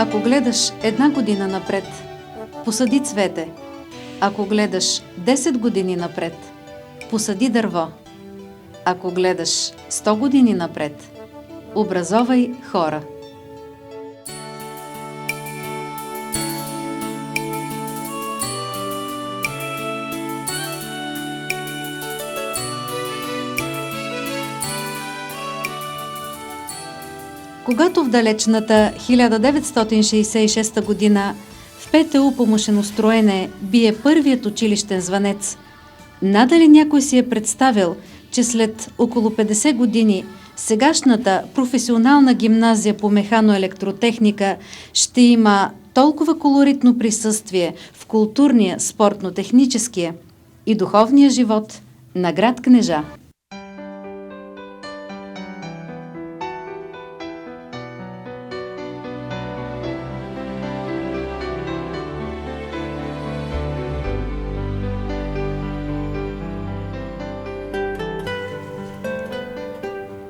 Ако гледаш една година напред, посади цвете. Ако гледаш 10 години напред, посади дърво. Ако гледаш 100 години напред, образовай хора. Когато в далечната 1966 година в ПТУ по машиностроене бие първият училищен звънец, надали някой си е представил, че след около 50 години сегашната професионална гимназия по механо-електротехника ще има толкова колоритно присъствие в културния, спортно-техническия и духовния живот на град Кнежа.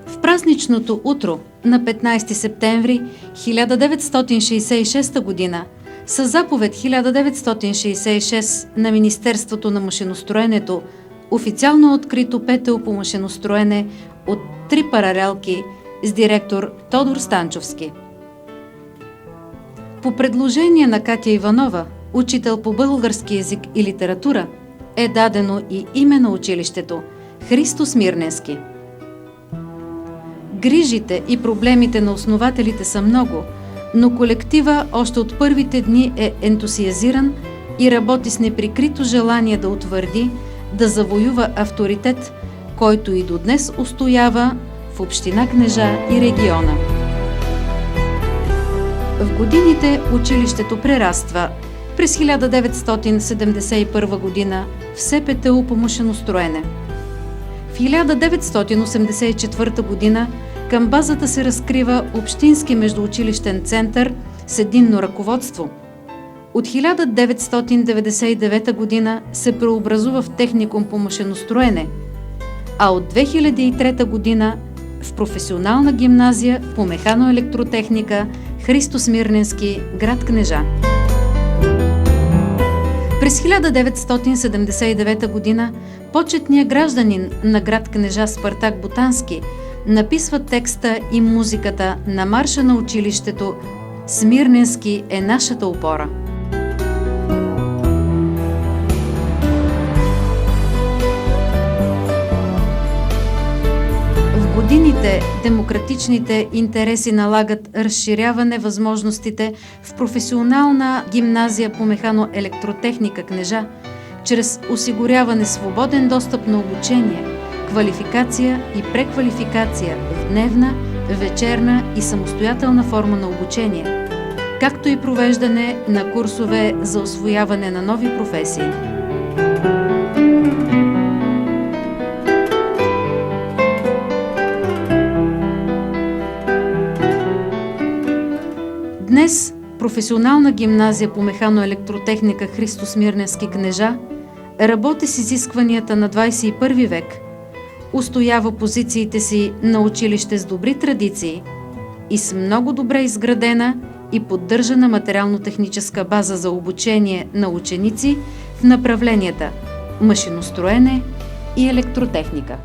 В празничното утро на 15 септември 1966 година със заповед 1966 на Министерството на машиностроенето официално открито ПТУ по машиностроене от 3 паралелки с директор Тодор Станчовски. По предложение на Катя Иванова, учител по български език и литература, е дадено и име на училището – Христо Смирненски. Грижите и проблемите на основателите са много, но колектива още от първите дни е ентусиазиран и работи с неприкрито желание да утвърди, да завоюва авторитет, който и до днес устоява в община Кнежа и региона. В годините училището прераства. През 1971 година в СПТУ по машиностроене. В 1984 година към базата се разкрива Общински междуучилищен център с единно ръководство. От 1999 година се преобразува в техникум по машиностроене, а от 2003 година в професионална гимназия по механо-електротехника Христо Смирненски, град Кнежа. През 1979 година почетният гражданин на град Кнежа Спартак Ботански написва текста и музиката на марша на училището «Смирненски е нашата опора». В годините демократичните интереси налагат разширяване възможностите в професионална гимназия по механо-електротехника Кнежа, чрез осигуряване свободен достъп на обучение, квалификация и преквалификация в дневна, вечерна и самостоятелна форма на обучение, както и провеждане на курсове за освояване на нови професии. Днес професионална гимназия по механо-електротехника Христо Смирненски Кнежа работи с изискванията на 21 век, устоява позициите си на училище с добри традиции и с много добре изградена и поддържана материално-техническа база за обучение на ученици в направленията машиностроене и електротехника.